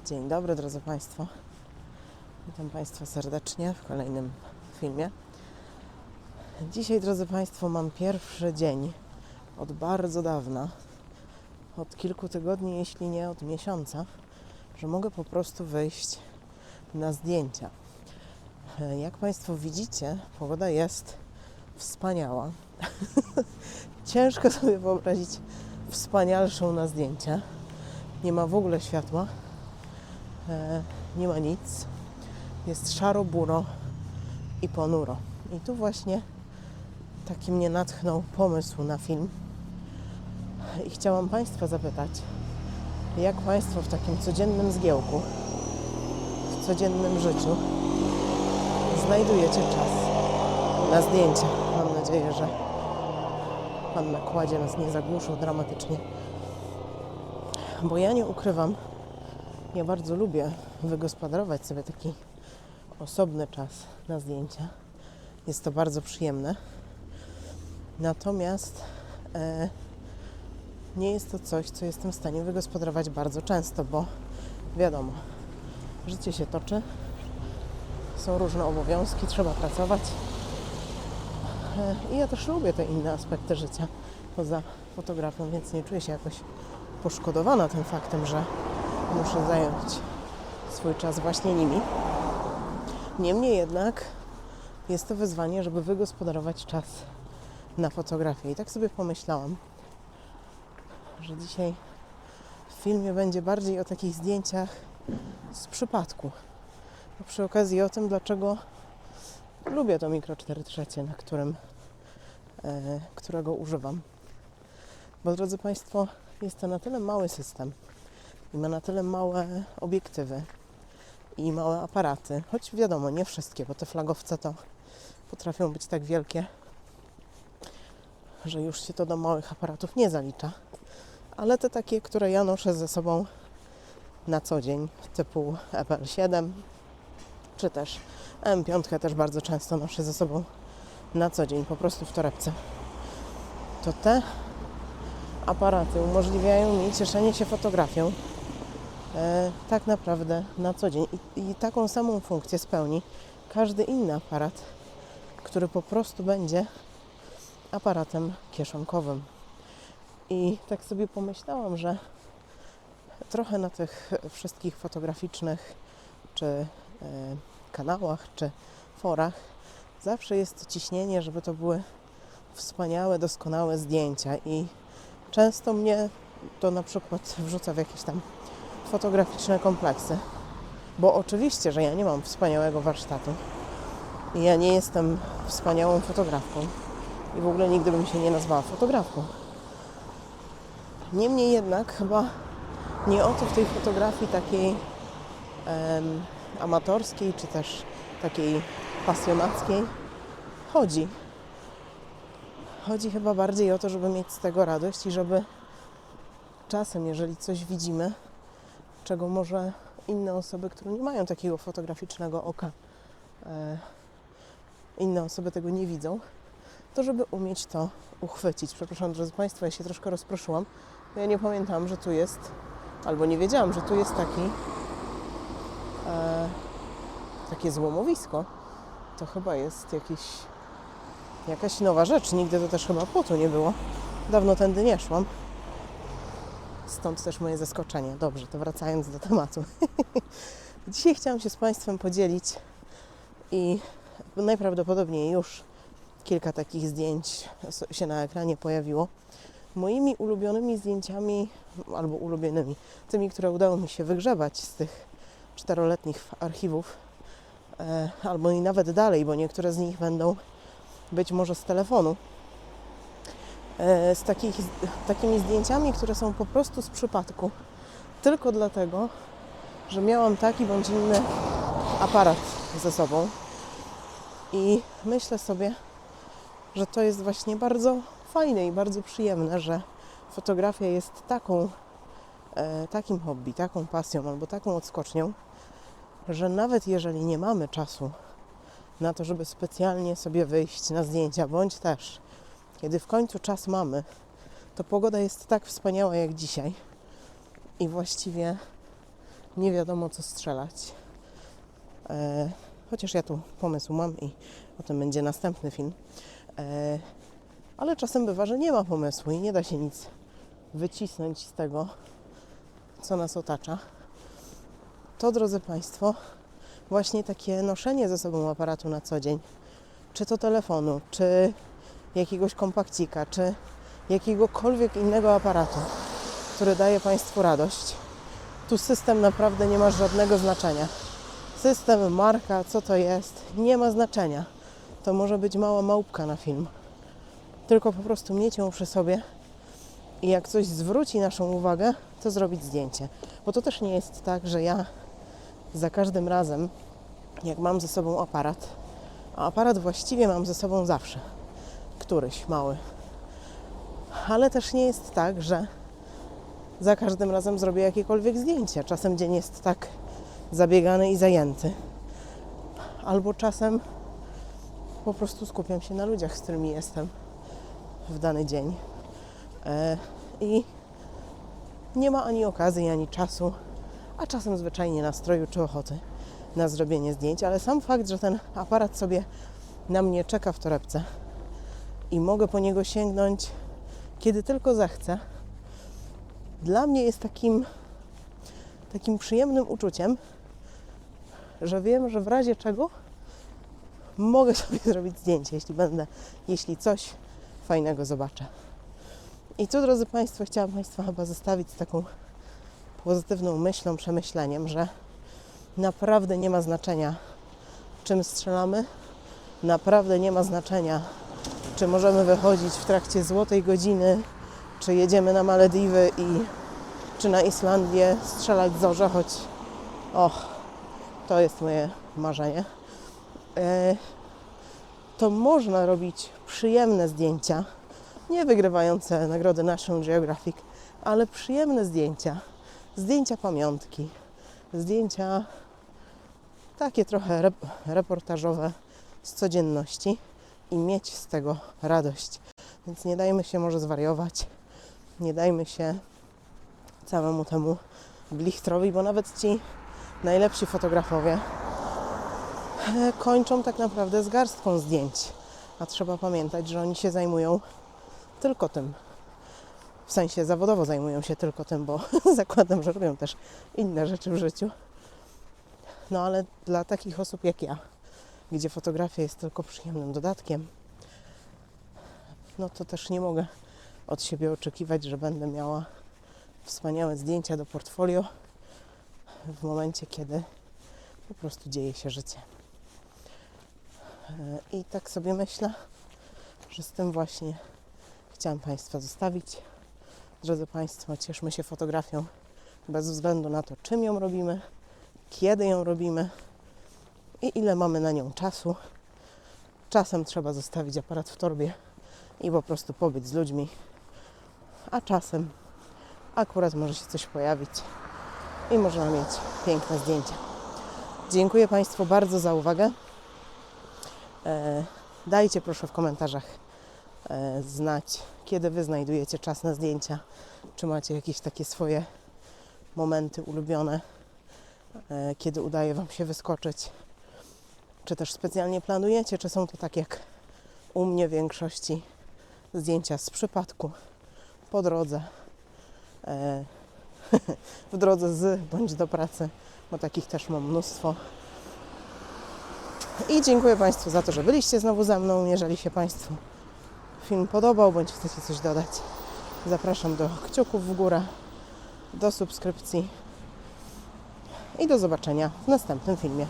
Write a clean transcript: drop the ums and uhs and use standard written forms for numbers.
Dzień dobry, drodzy Państwo. Witam Państwa serdecznie w kolejnym filmie. Dzisiaj, drodzy Państwo, mam pierwszy dzień od bardzo dawna, od kilku tygodni, jeśli nie od miesiąca, że mogę po prostu wyjść na zdjęcia. Jak Państwo widzicie, pogoda jest wspaniała. Ciężko sobie wyobrazić wspanialszą na zdjęcia. Nie ma w ogóle światła. Nie ma nic. Jest szaro, buro i ponuro. I tu właśnie taki mnie natchnął pomysł na film. I chciałam Państwa zapytać, jak Państwo w takim codziennym zgiełku, w codziennym życiu znajdujecie czas na zdjęcia. Mam nadzieję, że Pan na kładzie nas nie zagłuszył dramatycznie. Bo ja nie ukrywam, ja bardzo lubię wygospodarować sobie taki osobny czas na zdjęcia. Jest to bardzo przyjemne. Natomiast nie jest to coś, co jestem w stanie wygospodarować bardzo często, bo wiadomo, życie się toczy, są różne obowiązki, trzeba pracować. I ja też lubię te inne aspekty życia poza fotografią, więc nie czuję się jakoś poszkodowana tym faktem, że muszę zająć swój czas właśnie nimi. Niemniej jednak jest to wyzwanie, żeby wygospodarować czas na fotografię. I tak sobie pomyślałam, że dzisiaj w filmie będzie bardziej o takich zdjęciach z przypadku. A przy okazji o tym, dlaczego lubię to Micro 4 trzecie, którego używam. Bo, drodzy Państwo, jest to na tyle mały system i ma na tyle małe obiektywy i małe aparaty, choć wiadomo, nie wszystkie, bo te flagowce to potrafią być tak wielkie, że już się to do małych aparatów nie zalicza. Ale te takie, które ja noszę ze sobą na co dzień, typu Apple 7, czy też M5 też bardzo często noszę ze sobą na co dzień, po prostu w torebce, to te aparaty umożliwiają mi cieszenie się fotografią tak naprawdę na co dzień. I taką samą funkcję spełni każdy inny aparat, który po prostu będzie aparatem kieszonkowym. I tak sobie pomyślałam, że trochę na tych wszystkich fotograficznych czy kanałach, czy forach zawsze jest ciśnienie, żeby to były wspaniałe, doskonałe zdjęcia i często mnie to na przykład wrzuca w jakieś tam fotograficzne kompleksy, bo oczywiście, że ja nie mam wspaniałego warsztatu i ja nie jestem wspaniałą fotografką i w ogóle nigdy bym się nie nazwała fotografką. Niemniej jednak chyba nie o to w tej fotografii takiej amatorskiej, czy też takiej pasjonackiej chodzi. Chodzi chyba bardziej o to, żeby mieć z tego radość i żeby czasem, jeżeli coś widzimy, czego może inne osoby, które nie mają takiego fotograficznego oka, inne osoby tego nie widzą, to żeby umieć to uchwycić. Przepraszam, drodzy Państwo, ja się troszkę rozproszyłam. Ja nie pamiętałam, że tu jest, albo nie wiedziałam, że tu jest takie złomowisko. To chyba jest jakaś nowa rzecz. Nigdy to też chyba płotu nie było. Dawno tędy nie szłam. Stąd też moje zaskoczenie. Dobrze, to wracając do tematu. Dzisiaj chciałam się z Państwem podzielić i najprawdopodobniej już kilka takich zdjęć się na ekranie pojawiło. Moimi ulubionymi zdjęciami, albo ulubionymi, tymi, które udało mi się wygrzebać z tych 4-letnich archiwów, albo i nawet dalej, bo niektóre z nich będą być może z telefonu. Z takimi zdjęciami, które są po prostu z przypadku. Tylko dlatego, że miałam taki bądź inny aparat ze sobą. I myślę sobie, że to jest właśnie bardzo fajne i bardzo przyjemne, że fotografia jest takim hobby, taką pasją albo taką odskocznią, że nawet jeżeli nie mamy czasu na to, żeby specjalnie sobie wyjść na zdjęcia, bądź też kiedy w końcu czas mamy, to pogoda jest tak wspaniała jak dzisiaj i właściwie nie wiadomo co strzelać. Chociaż ja tu pomysł mam i o tym będzie następny film. Ale czasem bywa, że nie ma pomysłu i nie da się nic wycisnąć z tego, co nas otacza. To, drodzy Państwo, właśnie takie noszenie ze sobą aparatu na co dzień, czy to telefonu, czy jakiegoś kompakcika, czy jakiegokolwiek innego aparatu, który daje Państwu radość. Tu system naprawdę nie ma żadnego znaczenia. System, marka, co to jest, nie ma znaczenia. To może być mała małpka na film. Tylko po prostu mieć ją przy sobie i jak coś zwróci naszą uwagę, to zrobić zdjęcie. Bo to też nie jest tak, że ja za każdym razem, jak mam ze sobą aparat, a aparat właściwie mam ze sobą zawsze, któryś mały. Ale też nie jest tak, że za każdym razem zrobię jakiekolwiek zdjęcie. Czasem dzień jest tak zabiegany i zajęty. Albo czasem po prostu skupiam się na ludziach, z którymi jestem w dany dzień. I nie ma ani okazji, ani czasu, a czasem zwyczajnie nastroju czy ochoty na zrobienie zdjęć, ale sam fakt, że ten aparat sobie na mnie czeka w torebce i mogę po niego sięgnąć, kiedy tylko zechcę, dla mnie jest takim przyjemnym uczuciem, że wiem, że w razie czego mogę sobie zrobić zdjęcie, jeśli coś fajnego zobaczę. I tu, drodzy Państwo, chciałam Państwa chyba zostawić z taką pozytywną myślą, przemyśleniem, że naprawdę nie ma znaczenia, czym strzelamy, naprawdę nie ma znaczenia, czy możemy wychodzić w trakcie złotej godziny, czy jedziemy na Malediwy czy na Islandię strzelać zorze, choć to jest moje marzenie. To można robić przyjemne zdjęcia, nie wygrywające nagrody National Geographic, ale przyjemne zdjęcia pamiątki, zdjęcia takie trochę reportażowe z codzienności i mieć z tego radość. Więc nie dajmy się może zwariować, nie dajmy się całemu temu blichtrowi, bo nawet ci najlepsi fotografowie kończą tak naprawdę z garstką zdjęć. A trzeba pamiętać, że oni się zajmują tylko tym. W sensie zawodowo zajmują się tylko tym, bo zakładam, że robią też inne rzeczy w życiu. No ale dla takich osób jak ja, gdzie fotografia jest tylko przyjemnym dodatkiem, no to też nie mogę od siebie oczekiwać, że będę miała wspaniałe zdjęcia do portfolio w momencie, kiedy po prostu dzieje się życie. I tak sobie myślę, że z tym właśnie chciałam Państwa zostawić. Drodzy Państwo, cieszmy się fotografią bez względu na to, czym ją robimy, kiedy ją robimy i ile mamy na nią czasu. Czasem trzeba zostawić aparat w torbie i po prostu pobyć z ludźmi, a czasem akurat może się coś pojawić i można mieć piękne zdjęcia. Dziękuję Państwu bardzo za uwagę. Dajcie proszę w komentarzach znać, kiedy Wy znajdujecie czas na zdjęcia, czy macie jakieś takie swoje momenty ulubione, kiedy udaje Wam się wyskoczyć, czy też specjalnie planujecie, czy są to tak jak u mnie w większości zdjęcia z przypadku, po drodze, w drodze bądź do pracy, bo takich też mam mnóstwo. I dziękuję Państwu za to, że byliście znowu ze mną. Jeżeli się Państwu film podobał, bądź chcecie coś dodać, zapraszam do kciuków w górę, do subskrypcji i do zobaczenia w następnym filmie.